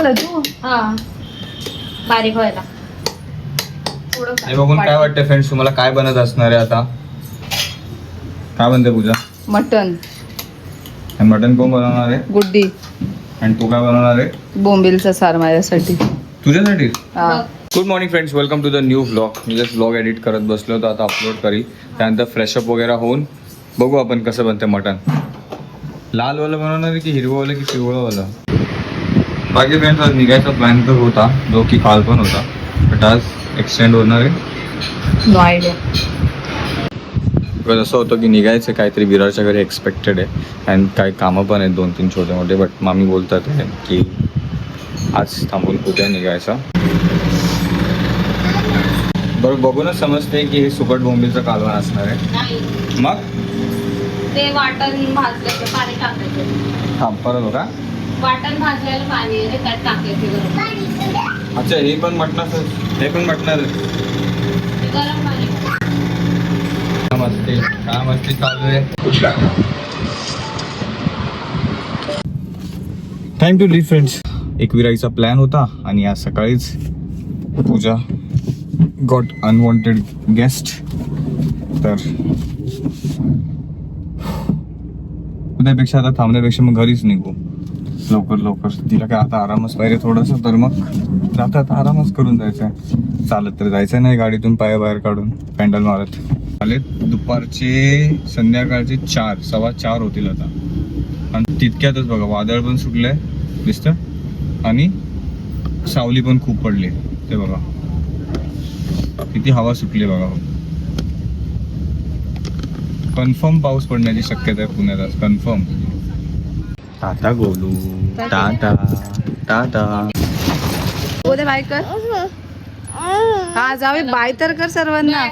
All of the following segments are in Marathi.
बनवणार तू? हा बारीक व्हायला हे बघून काय वाटतं फ्रेंड्स तुम्हाला काय बनत असणार आहे आता? काय बनते पूजा? मटन. मटन कोण बनवणार आहे? गुड्डी. आणि तू काय बनवणार आहे? बोंबिलचा सार माझ्यासाठी. तुझ्यासाठी? हा. Good morning friends, welcome to the new vlog. मी जस्ट व्लॉग एडिट करत बसलो होतो, आता अपलोड करी. त्यानंतर फ्रेशअप वगैरे होऊन बघू आपण कसं बनते मटन. लालवालं बनवणार आहे की हिरवंवालं की पिवळंवालं? बाकी फ्रेंड्स आज निघायचा प्लॅन तर होता, जो की काल पण होता, बट आज एक्सटेंड होणार आहे. No idea. बिकॉज असं होतं की निघायचं काहीतरी विरारच्या घरी एक्सपेक्टेड आहे अँड काही कामं पण आहेत 2-3 छोटे मोठे, बट मामी बोलतात आहे की आज थांबून उद्या निघायचं. बरं बघूनच समजते की हे सुकट बोंबीलचं कालवण असणार आहे. नाही मग ते वाटण भाजल्याचं पाणी टाकायचं. थांब परत हो का? वाटण भाजलेलं पाणी आहे त्यात टाकायचं गरम. अच्छा हे पण मटणार, हे पण मटणार. ते गरम पाणी. काय मस्ती चालू आहे. Time to leave friends. एकविराईचा प्लॅन होता आणि आज सकाळीच पूजा गॉट अनवॉन्टेड गेस्ट. तर उद्यापेक्षा आता थांबण्यापेक्षा मग घरीच निघू लवकर. तिला काय आता आरामच पाहिजे थोडंसं, तर मग आता आरामच करून जायचं. चालत तर जायचं नाही, गाडीतून पाया बाहेर काढून पॅन्डल मारत. आले दुपारचे संध्याकाळचे 4:15 होतील आता. आणि तितक्यातच बघा वादळ पण सुटलंय दिसतं आणि सावली पण खूप पडली. ते बघा किती हवा सुटली बघा. कन्फर्म पाऊस पडण्याची शक्यता आहे पुण्यात आज, कन्फर्म. टाटा गोलू, टाटा. उद्या बाय कर. हा जावे बाय तर कर सर्वांना.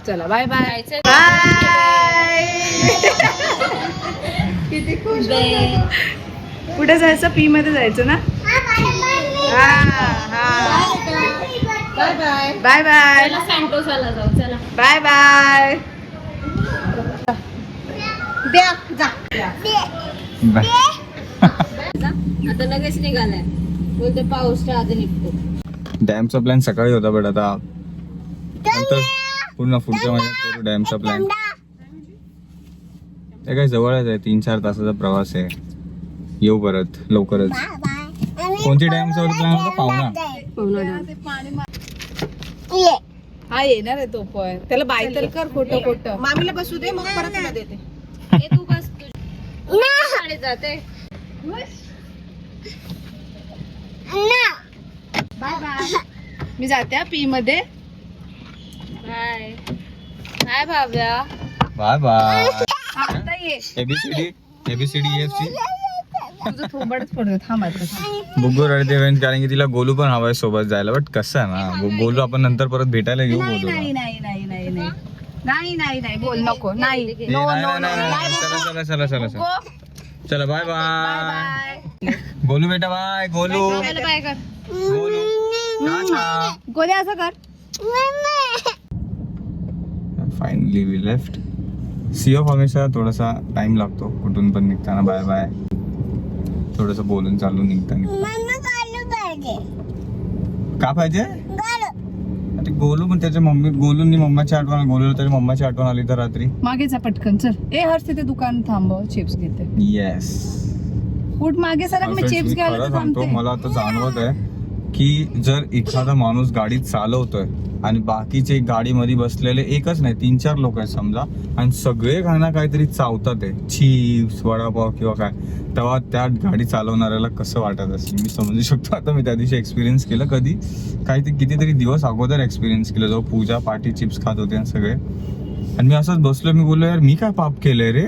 चला बाय बाय. बाय. किती खुश. कुठे जायचं? पी मध्ये जायचं ना? हा हा. Bye bye. Bye bye. चला सँटोसाला जाऊ. चला बाय बाय. द्या जा. बाय. आता लगेच निघालाय. बोलते पाऊस आधी निघतो. डॅमचा प्लॅन सकाळी होता, बट आता नंतर पूर्ण पुढच्या महिन्यात करू डॅमचा प्लॅन. ते काही जवळच आहे, 3-4 तासाचा प्रवास आहे. येऊ परत लवकरच. कोणती डॅमचा प्लॅन होता? पाहुणा. हा येणार आहे तो पण. त्याला बाय तर कर. खोटं मामीला बसू दे, मग परत तुला देते. ए तू बस. शाळेत जाते. Bye bye. मी जाते पी मध्ये. Bye bye Bhavya. Bye bye. आता ये. ABCD EFG. तुझं थोबडच पडत. थांब आता. बुग्गू रडते फ्रेंड्स, कारण की तिला गोलू पण हवाय सोबत जायला. बट कसं आहे ना, गोलू आपण नंतर परत भेटायला येऊ. नाही बोलू नाही नाही नाही नाही नाही नाही नाही नाही बोल नको. नाही नो नो नो. चला चला बाय बाय. गोलू बेटा बाय. गोलू बाय कर. गोलू टाटा. गोले असं कर. Finally we left. See off हमेशा थोडासा टाइम लागतो कुठून पण निघताना. Bye bye. थोडंसं बोलून चालू निघताना. का पाहिजे? अरे गोलू पण त्याच्या गोलूंनी मम्माची आठवण, गोलूला त्याच्या मम्माची आठवण आली तर रात्री. मागे जा पटकन. चल. ए हर्ष तिथे दुकान थांबव. चिप्स घेते. येस. उठ मागे सरक. मी चिप्स घ्यायला तर थांबते. मला आता जाणवत आहे की जर एखादा माणूस गाडी चालवतोय आणि बाकीचे गाडीमध्ये बसलेले एकच नाही 3-4 लोक आहेत समजा, आणि सगळे खाना काहीतरी चावतात आहे, चिप्स वडापाव किंवा काय, तेव्हा त्या गाडी चालवणाऱ्याला कसं वाटत असेल मी समजू शकतो. आता मी त्या दिवशी एक्सपिरियन्स केलं, कितीतरी दिवस अगोदर एक्सपिरियन्स केलं, जेव्हा पूजा पार्टी चिप्स खात होते सगळे, आणि मी असंच बसलो. मी बोललो यार मी काय पाप केलंय रे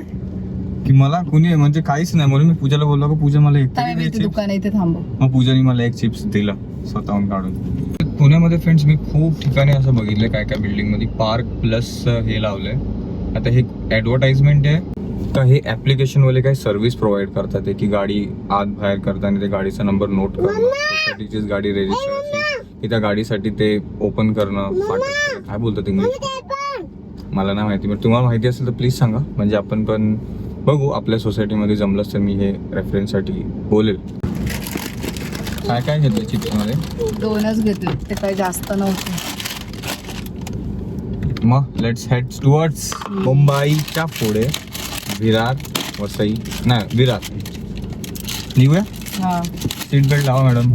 की मला कुणी म्हणजे काहीच नाही. म्हणून मी पूजाला बोललो की पूजा मला एक दुकान इथे थांबव. मग पूजाने मला एक चिप्स दिला स्वतःहून काढून. पुण्यामध्ये फ्रेंड्स मी खूप ठिकाणी असं बघितलं, काय बिल्डिंग मध्ये पार्क प्लस हे लावलंय. आता हे ऍडव्हर्टाइजमेंट आहे का हे ऍप्लिकेशन वाले काही सर्व्हिस प्रोव्हाइड करतात की गाडी आत बाहेर करताना ते गाडीचा नंबर नोट करणं, त्यासाठीचीच गाडी रजिस्टर असेल की त्या गाडीसाठी ते ओपन करणं, काय बोलतात इंग्लिश, मला नाही माहिती, पण तुम्हाला माहिती असेल तर प्लीज सांगा, म्हणजे आपण पण बघू आपल्या सोसायटीमध्ये जमलंच तर मी हे रेफरन्ससाठी बोलेल. काय काय घेतलं चिकनमध्ये? 2च घेतले, ते काही जास्त नव्हते. मग लेट्स हेड टुवर्ड्स मुंबईच्या पुढे विरार, वसई नाही विरार निघूया. हा सीट बेल्ट लावा मॅडम.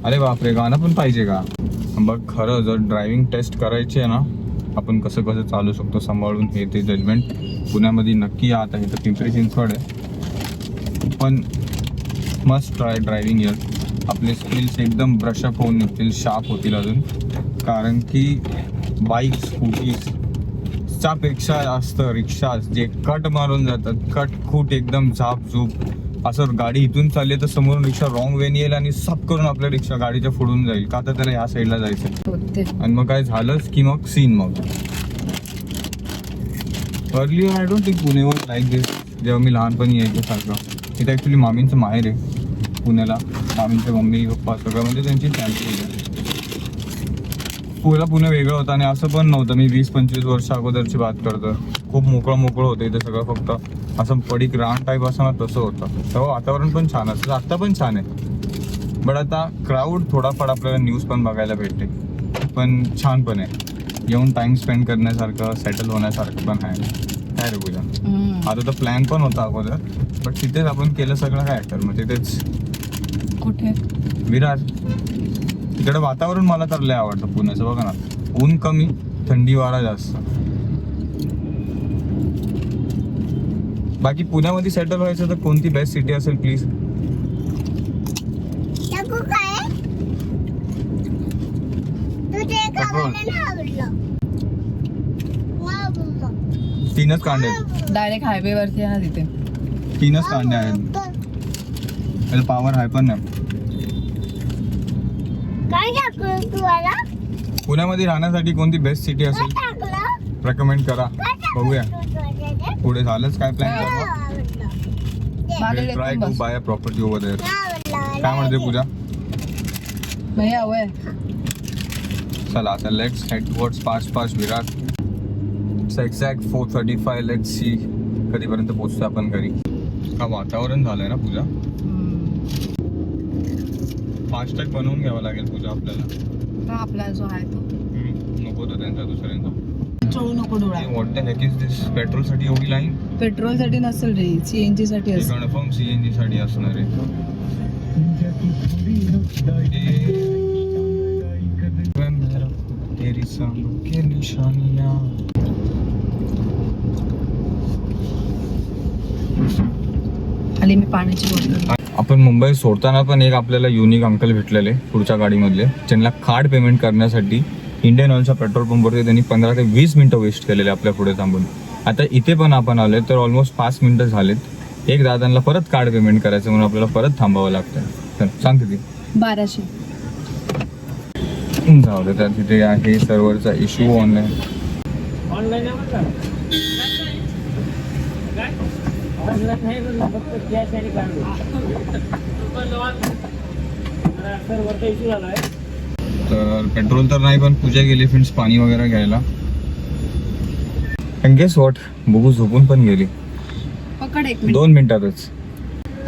अरे बापरे, गाणं पण पाहिजे का? बघ खरं जर ड्रायव्हिंग टेस्ट करायची आहे ना, आपण कसं कसं चालू शकतो सांभाळून हे ते जजमेंट पुण्यामध्ये नक्की या. आता हे तर पिंपरी चिंचवड आहे, पण मस्ट ट्राय ड्रायव्हिंग इयर. आपले स्किल्स एकदम ब्रशअप होऊन निघतील, शार्प होतील अजून. कारण की बाईक स्कूटीजच्या पेक्षा जास्त रिक्षा जे कट मारून जातात, कट खूट एकदम झापझूप असं. गाडी इथून चालली तर समोरून रिक्षा रॉंग वेने येईल आणि सप करून आपल्या रिक्षा गाडीच्या फोडून जाईल, का तर त्याला या साईडला जायचं होते. आणि मग काय झालंच की मग सीन. मग अर्ली आय डोंट थिंक पुणेवर लाईक दिस. जेव्हा मी लहानपणी यायचं सारखं, इथे ॲक्च्युली मामींचं माहेर आहे पुण्याला. मामींचे मम्मी पप्पा सगळं म्हणजे त्यांची फॅमिली आहे. पुणे वेगळं होतं आणि असं पण नव्हतं. मी 20-25 वर्ष अगोदरची बात करतो. खूप मोकळं होतं इथे सगळं, फक्त असं पडीक रान टाईप असं ना तसं होतं. तेव्हा वातावरण पण छान असतं, आत्ता पण छान आहे. बट आता क्राऊड थोडाफार आपल्याला न्यूज पण बघायला भेटते, पण छान पण आहे. येऊन टाइम स्पेंड करण्यासारखं, सेटल होण्यासारखं पण आहे. काय रे पूजा, आता तर प्लॅन पण होता अगोदर, बट तिथेच आपण केलं सगळं. काय तर मग तिथेच कुठे? विरार. तिकडे वातावरण मला तर लय आवडतं पुण्याचं. बघा ना, ऊन कमी, थंडी वारा जास्त. बाकी पुण्यामध्ये सेटल व्हायचं तर कोणती बेस्ट सिटी असेल प्लीज? तीनच कांडे आहेत. डायरेक्ट हायवे वरती आहे ना तिथे. तीनच कांडे आहेत, त्याला पावर आहे पण नाही. पुण्यामध्ये राहण्यासाठी कोणती बेस्ट सिटी असेल रेकमेंड करा, बघूया. पुढे झालंच काय प्लॅन मागे ट्राय लेकून टू बस. Buy a property over there. काय म्हणते पूजा? भैया हवंय. चला आता लेट्स हेड टुवर्ड्स पाच विरार. एक्झॅक्ट 4:35. लेट्स सी कधीपर्यंत पोहोचतो आपण घरी. का वातावरण झालंय ना पूजा, फास्टॅग बनवून घ्यावा लागेल पूजा आपल्याला. आपला जो आहे तो नको तर त्यांचा दुसऱ्यांचा. चळू नको डोळा. What the heck is this? Petrol साठी एवढी लाईन? पेट्रोल साठी नसेल रे, सीएनजी साठी असेल. कन्फर्म सीएनजी साठी असणार आहे. तेरी सांगों के निशानियां. आली मी पाण्याची बॉटल. आपण मुंबई सोडताना पण एक आपल्याला युनिक अंकल भेटलेले पुढच्या गाडीमधले. त्यांना कार्ड पेमेंट करण्यासाठी इंडियन ऑइलच्या पेट्रोल पंपवरती त्यांनी 15 ते 20 मिनिटं वेस्ट केलेले आपल्या पुढे थांबून. आता इथे पण आपण आलोय तर ऑलमोस्ट 5 मिनिटं झालेत. एक दादांना परत कार्ड पेमेंट करायचं म्हणून आपल्याला परत थांबावं लागतं. तर सांगते ती 1200. जाऊ दे, तर तिथे आहे सर्व्हरचा इश्यू. ऑनलाईन तर पेट्रोल तर नाही, पण पूजा गेली फ्रेंड्स पाणी वगैरे घ्यायला. गेस वॉट, बघू झोपून पण गेली पकड एक मिनिट. 2 मिनिटातच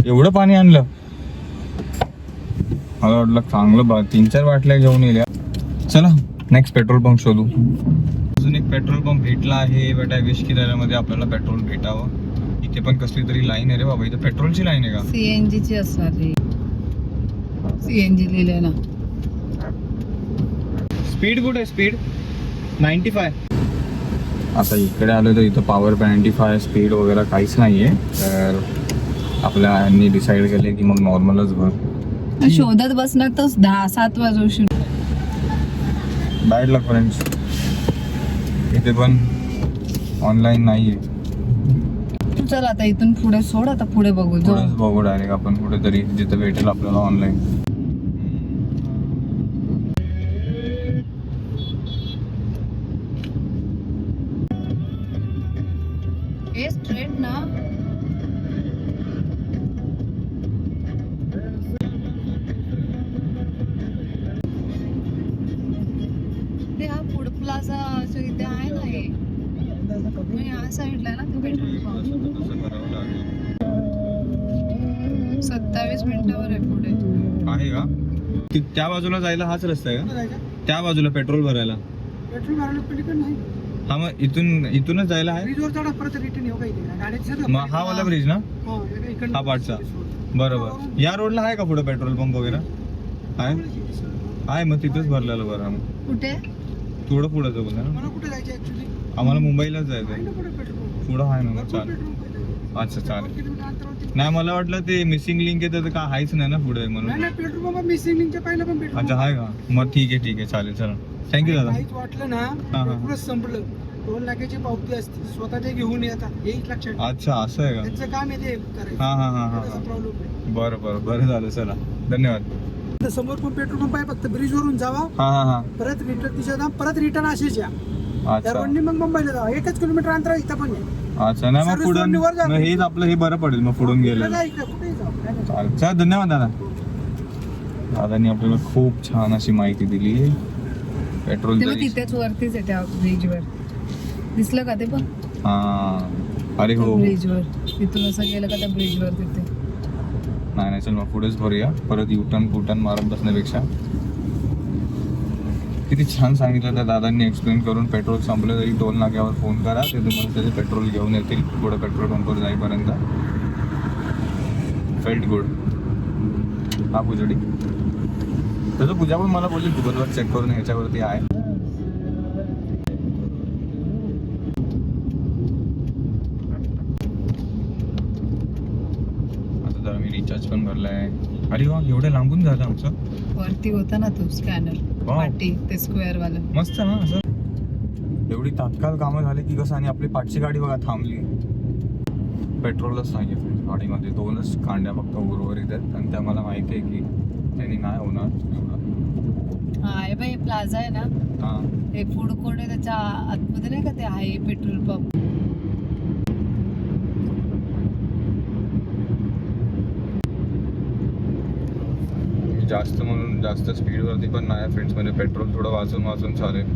एवढं पाणी आणलं. मला वाटलं चांगलं 3-4 बाटल्या घेऊन येल्या. चला नेक्स्ट पेट्रोल पंप शोधू. अजून एक पेट्रोल पंप भेटला आहे, बट आय विश की त्याच्यामध्ये आपल्याला पेट्रोल भेटावं. इथे पण कसली तरी लाईन आहे रे बाबा. इथे पेट्रोलची लाईन आहे का? सीएनजी ची असणार रे. सीएनजी लिहिलंय ना. स्पीड कुठे आहे? स्पीड 95. आता इकडे आलो तर इथं पॉवर 95, स्पीड वगैरे काहीच नाहीये. तर आपल्या यांनी डिसाईड केले की मग नॉर्मलच भर. शोधत बसणार तर 6-7 वाजवशील. बॅड लक फ्रेंड्स. इथे पण ऑनलाईन नाहीये. चल आता इथून पुढे सोड, आता पुढे बघू. जो थोडंच बघू डायरेक्ट आपण कुठेतरी जिथं भेटेल आपल्याला ऑनलाईन. हे स्ट्रेट ना. ते हा फूड प्लाझा इथे आहे ना. हे मग या साईडला ना ते पेट्रोल पंप तसं करावं लागेल. 27 मिनिटावर आहे पुढे. आहे का त्या बाजूला जायला हाच रस्ता आहे का? जायचं त्या बाजूला पेट्रोल भरायला? पेट्रोल भरायला पलीकडे नाही हा मग इथूनच जायला आहे. ब्रिजवर चढा परत रिटर्न येऊ काही गाडीत मग हा वाला ब्रिज ना? इकडनं हा पाठचा. बरोबर. या रोडला आहे का पुढे पेट्रोल पंप वगैरे? आहे मग तिथेच भरलेलं बरं. मग कुठे? थोडं पुढे जाऊ ना. मला कुठे जायचं ऍक्च्युली आम्हाला मुंबईलाच जायचंय. कुठे पेट्रोल पुढं आहे ना मग चालेल. अच्छा चालेल. किलोमीटर अंतरावरती नाही मला वाटलं ते मिसिंग लिंक आहे तर का आहेच नाही ना पुढे म्हणून. नाही पेट्रोल पंप मिसिंग लिंकच्या पहिलं पण पेट्रोल अच्छा आहे का? मग ठीक आहे चालेल चला. थँक्यू दादा. काहीच वाटलं ना हा. पेट्रोलच संपलं टोल नाक्याची पावती असते स्वतः ते घेऊन येतात येईल लक्षात ठेवा. अच्छा असं आहे का? त्यांचं काम आहे ते करायचं हा. प्रॉब्लेम आहे बरं झालं चला धन्यवाद. तर समोर पण पेट्रोल पंप आहे फक्त ब्रिज वरून जावा हा परत रिटर्न तिच्या परत रिटर्न असेच या त्या अच्छा रोडनी मग मुंबईला जावा 1 किलोमीटर अंतर इथं पण आहे अच्छा नाही मग Service पुढून road वर जा. मग हेच आपलं हे बरं पडेल मग पुढून गेलं. इकडे जा, इकडे कुठेही जाऊ काय नाही. चालेल चला धन्यवाद दादा. दादानी आपल्याला खूप छान अशी माहिती दिली. पेट्रोल ते मग तिथेच वरतीच आहे त्या ब्रिजवर. दिसलं का ते पण? हा अरे हो ब्रिजवर तिथून असं गेलं का त्या ब्रिजवर तिथे. नाही चल मग पुढेच भरूया परत युटर्न मारत बसण्यापेक्षा. किती छान सांगितलं त्या दादांनी एक्सप्लेन करून. पेट्रोल संपलं तरी टोल नाक्यावर फोन करा ते तुम्हाला त्याचे पेट्रोल घेऊन येतील पुढे पेट्रोल पंपवर जाईपर्यंत. Felt good. हा पूजडी त्याचं पूजा पण मला बोलली गुगलवर चेक करून ह्याच्यावरती आहे. आता जरा मी रिचार्ज पण भरलाय. अरे वा एवढं लांबून झालं आमचं. वरती होता ना तो स्कॅनर Wow. पाटी ते स्क्वेअर वाला. मस्त ना असं. एवढी तात्काळ कामं झाली की कसं. आणि आपली पाठची गाडी बघा थांबली. पेट्रोलच नाही गाडीमध्ये 2च कांड्या फक्त उर्वरित आहेत आणि त्या मला माहिती आहे की त्यांनी नाही होणार एवढं. हा आहे बाई प्लाझा आहे ना हा हे फूड कोर्ट आहे त्याच्या आतमध्ये नाही का ते आहे पेट्रोल पंप. जास्त म्हणून जास्त स्पीडवरती पण नाही फ्रेंड्स. म्हणजे पेट्रोल थोडं वाचून चालेल.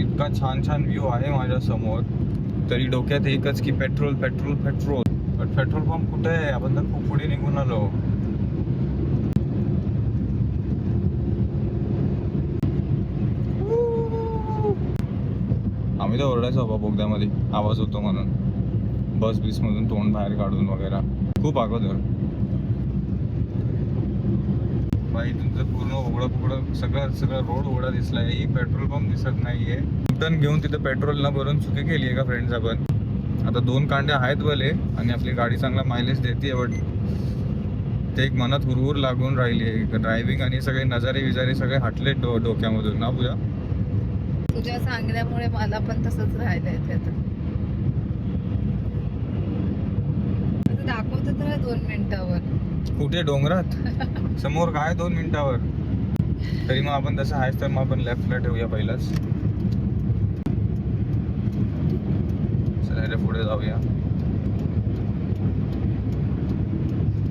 इतका छान व्ह्यू आहे माझ्या समोर तरी डोक्यात एकच की पेट्रोल बट पेट्रोल पंप कुठे आहे? आपण तर खूप पुढे निघून आलो. आम्ही तर ओरडायचो बाबा बोगद्यामध्ये आवाज होतो म्हणून. बस मधून तोंड बाहेर काढून वगैरे खूप अगोदर. बाई तुमचं पूर्ण उघडं सगळं रोड उघडा दिसलाय. एक पेट्रोल पंप दिसत नाहीये. टर्न घेऊन तिथं पेट्रोल न भरून चुकी केली आहे का फ्रेंड्स आपण. आता 2 कांड्या आहेत भले आणि आपली गाडी चांगला मायलेज देते बट ते एक मनात हुरहुर लागून राहिली आहे. ड्रायव्हिंग आणि सगळे नजारे सगळे हटले डोक्यामधून ना पूजा. तुझ्या सांगण्यामुळे मला पण तसंच राहिलंय ते आता. दाखवत तर 2 मिनिटावर. कुठे डोंगरात समोर काय 2 मिनिटावर. तरी मग आपण तसं आहेच तर मग आपण लेफ्टला ठेवूया पहिलाच. चला पुढे जाऊया.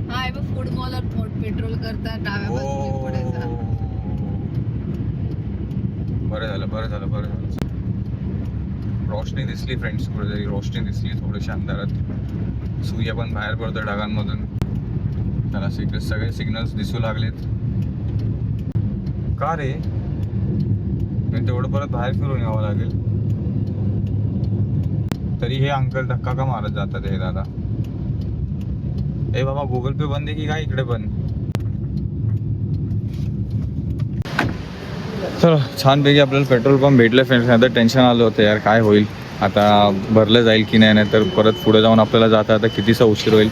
हा आहे बघ फूड मॉलवर पेट्रोल करता डाव्या बाजूने पुढे जा. बरं झालं. रोशनी दिसली फ्रेंड्स. कुठेतरी रोशनी दिसली थोडीशी अंधारात. सूर्य पण बाहेर पडतो ढगांमधून. त्याला सगळे सिग्नल्स दिसू लागलेत. का रे तेवढं परत बाहेर फिरून यावं लागेल. तरी हे अंकल धक्का का मारत जातात हे दादा. ए बाबा गुगल पे बंद आहे की काय इकडे पण. चलो छानपैकी आपल्याला पेट्रोल पंप भेटलं फ्रेंड्स. आता टेन्शन आलं होतं यार काय होईल आता. भरलं जाईल की नाही तर परत पुढे जाऊन आपल्याला जाता कितीसा उशीर होईल.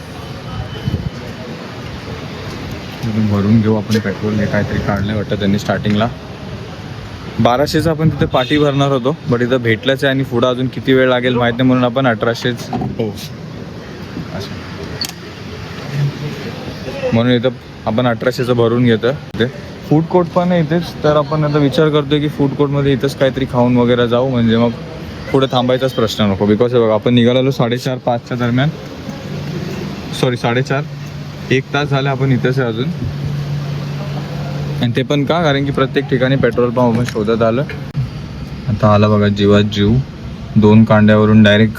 भरून घेऊ आपण पेट्रोल. हे काहीतरी काढलं वाटतं त्यांनी स्टार्टिंगला. 1200चं आपण तिथे पाटी भरणार होतो बट इथं भेटलंच आहे आणि पुढं अजून किती वेळ लागेल माहीत नाही म्हणून आपण 1800च हो असं म्हणून इथं आपण 1800चं भरून घेतं. ते फूड कोर्ट पण आहे इथेच. तर आपण आता विचार करतोय की फूड कोर्टमध्ये इथंच काहीतरी खाऊन वगैरे जाऊ म्हणजे मग पुढे थांबायचाच प्रश्न नको. बिकॉज बघा आपण निघालेलो 4:30-5च्या दरम्यान. सॉरी 4:30 1 तास झाले आपण इथेच आहे अजून. आणि ते पण का, कारण की प्रत्येक ठिकाणी पेट्रोल पंप आपण शोधत आलं. आता आला बघा जीवात जीव. 2 कांड्यावरून डायरेक्ट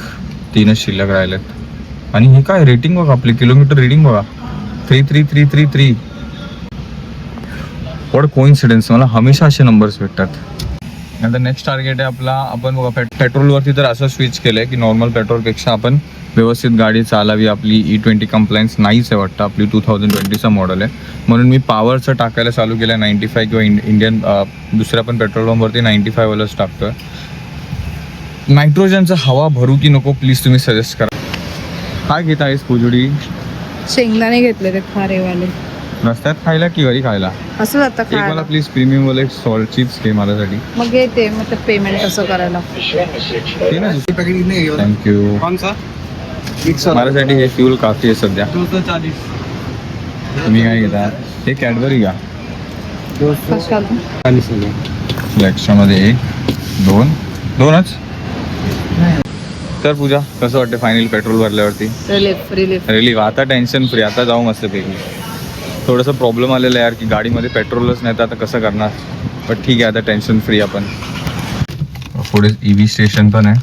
3च शिल्लक राहिलेत. आणि हे काय रेटिंग बघा, आपली किलोमीटर रेटिंग बघा 33333. व्हॉट कोइन्सिडन्स, मला हमेशा असे नंबर्स भेटतात. नंतर नेक्स्ट टार्गेट आहे आपला, आपण बघा पेट्रोलवरती तर असं स्विच केलं आहे की नॉर्मल पेट्रोलपेक्षा आपण व्यवस्थित गाडी चालावी. आपली E20 कंप्लायन्स नाहीच आहे वाटतं, आपली 2020चा मॉडेल आहे. म्हणून मी पॉवरचं टाकायला चालू केलं आहे 95 किंवा इंडियन दुसऱ्या पण पेट्रोल पंपवरती 95 वालंच टाकतो. नायट्रोजनचं हवा भरू की नको प्लीज तुम्ही सजेस्ट करा. काय घेत आहेस पुजुडी? शेंगदाणे घेतले ते खारेवाले. रस्त्यात खायला की घरी खायला? असं जातं एक मला खायला. प्लीज प्रीमियम वाले सॉल्ट चिप्स घे माझ्यासाठी. मग घेते, मग ते पेमेंट कसं करायला? ते ना पैकेट नहीं है थँक्यू. कौन सा? 100 माझ्यासाठी हे फ्यूल काफी आहे सध्या. 240 तुम्ही काय घेता? हे कॅडबरी घ्या. 240 एक्स्ट्रामध्ये 1 2च. तर पूजा कसं वाटतं फायनल पेट्रोल भरल्यावरती? रिलीफ. आता टेन्शन फ्री, आता जाऊ मस्तपैकी. थोडंसं प्रॉब्लेम आलेलं आहे यार की गाडीमध्ये पेट्रोलच नाही तर आता कसं करणार. बट ठीक आहे, आता टेन्शन फ्री आपण. पुढे EV स्टेशन पण आहे.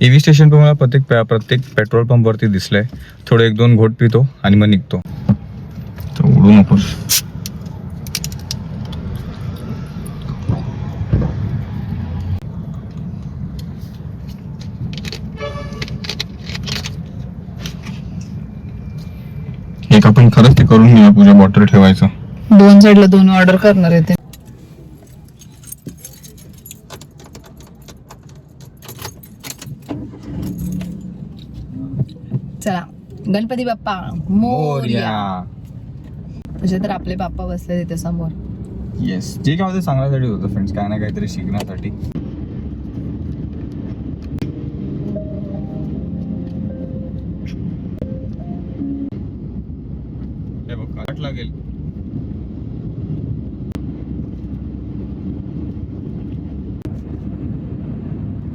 EV स्टेशन पण मला प्रत्येक पेट्रोल पंपवरती दिसलंय. थोडं 1-2 घोट पितो आणि मग निघतो. तर उडू नकोस. एक आपण खरंच ते करून घेऊया पूजा, बॉटल ठेवायचं. 2 साईडला 2 ऑर्डर करणार आहे ते. चला, गणपती बाप्पा मोरया. म्हणजे तर आपले बाप्पा बसले तिथे समोर. येस, जे काय होतं सांगण्यासाठी होतं फ्रेंड्स, काय ना काहीतरी शिकण्यासाठी. हे बघ काट लागेल.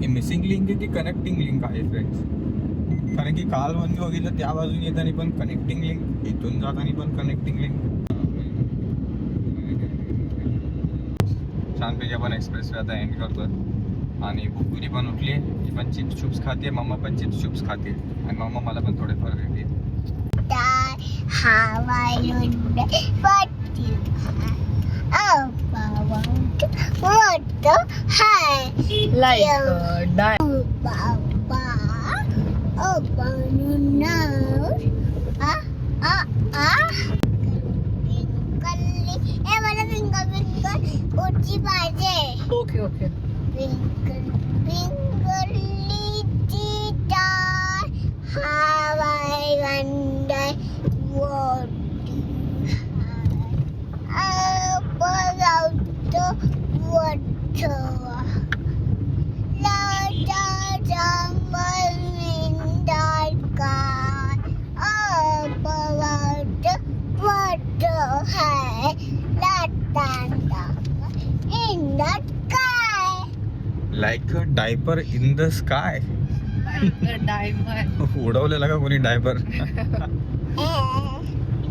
हे मिसिंग लिंक आहे की कनेक्टिंग लिंक आहे फ्रेंड्स? कारण की काल मी बघितलं त्या बाजूने येताना पण कनेक्टिंग लिंक, इथून जाताना पण कनेक्टिंग लिंक. छानपैकी आपण एक्सप्रेस वे आता एंड करतोय. आणि बुकुरी पण उठली, ती पण चिप्स चुप्स खाते, मम्मा पण चिप्स चुप्स खाते आणि मम्मा मला पण थोडेफार देते. Okay okay. Like a diaper in the sky. उडवलेला का कोणी डायपर?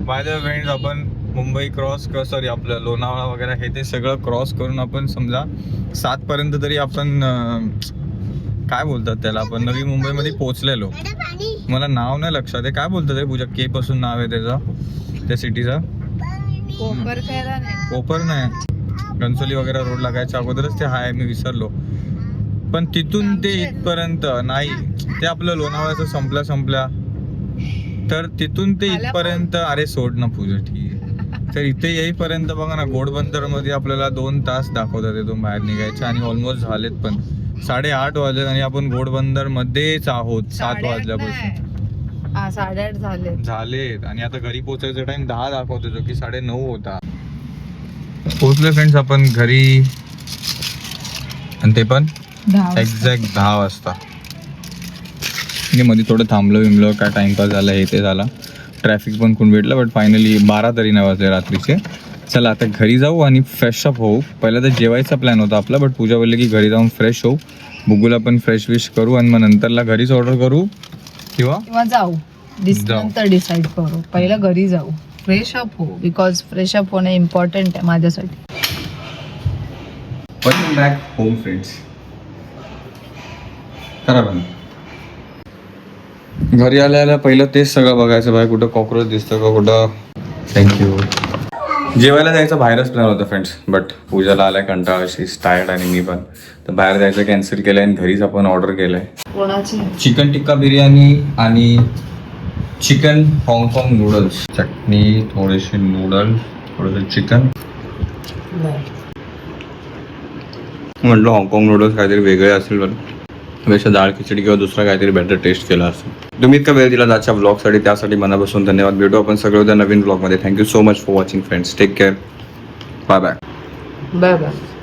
बाय द फ्रेंड्स, आपण मुंबई क्रॉस सॉरी आपलं लोणावळा वगैरे हे ते सगळं क्रॉस करून आपण समजा 7 पर्यंत तरी आपण काय बोलतात त्याला, आपण नवी मुंबईमध्ये पोहोचलेलो. मला नाव नाही लक्षात आहे, काय बोलतात रे पूजा? के पासून नाव आहे त्याचं, त्या सिटीचं. कोपर नाही, घनसोली वगैरे रोड लागायच्या अगोदरच ते हाय, मी विसरलो. पण तिथून ते इथपर्यंत नाही, ते आपलं लोणावळ्याचं संपल्या तर तिथून ते इथपर्यंत. अरे सोड ना पूजा, ठीक आहे. तर इथे येईपर्यंत बघा ना, घोडबंदर मध्ये आपल्याला 2 तास दाखवतात तिथून बाहेर निघायचे. आणि ऑलमोस्ट झालेत पण 8:30 वाजले आणि आपण घोडबंदर मध्येच आहोत 7 वाजल्यापासून. 8:30 झालेत. आणि आता घरी पोहोचायचा टाइम 10 दाखवतो, जो की 9:30 होता. पोहोचले फ्रेंड्स आपण घरी, आणि ते पण एक्झॅक्ट 10 वाजता. मध्ये थोडं थांबलो काय टाइमपास झाला, हे ते झाला, ट्रॅफिक पण खूप भेटलं. बट फायनली 12 तरी नाही वाजले रात्रीचे. चला आता घरी जाऊ आणि फ्रेशअप होऊ. पहिला तर जेवायचा प्लॅन होता आपला, बट पूजा बोलली की घरी जाऊन फ्रेश होऊ, बुगूला पण फ्रेश विश करू आणि मग नंतरला घरीच ऑर्डर करू किंवा जाऊ. नंतर डिसाईड करू, पहिला घरी जाऊ. फ्रेश अप हो, बिकॉज फ्रेश अप होणं इम्पॉर्टंट आहे माझ्यासाठी. Welcome back home friends. करा बंद. घरी आल्याला पहिलं तेच सगळं बघायचं बाहेर कुठं कॉक्रोच दिसतं का कुठं. थँक्यू. जेवायला जायचं बाहेरच प्लॅन होतं फ्रेंड्स, बट पूजाला आलाय कंटाळा, शी इज टायर्ड आणि मी पण, तर बाहेर जायचं कॅन्सल केलंय आणि घरीच आपण ऑर्डर केलंय कोणाची? चिकन टिक्का बिर्याणी आणि चिकन हाँगकाँग नूडल्स, चटणी, थोडेसे नूडल्स, थोडंसं चिकन. म्हटलं हाँगकाँग नूडल्स काहीतरी वेगळे असेल बरं, पेक्षा डाळ खिचडी किंवा दुसरा काहीतरी बेटर टेस्ट केला असेल. तुम्ही इतका वेळ दिला आजच्या ब्लॉगसाठी, त्यासाठी मनापासून धन्यवाद. भेटू आपण सगळे उद्या नवीन ब्लॉगमध्ये. Thank you so much for watching friends. Take care. Bye bye. Bye bye.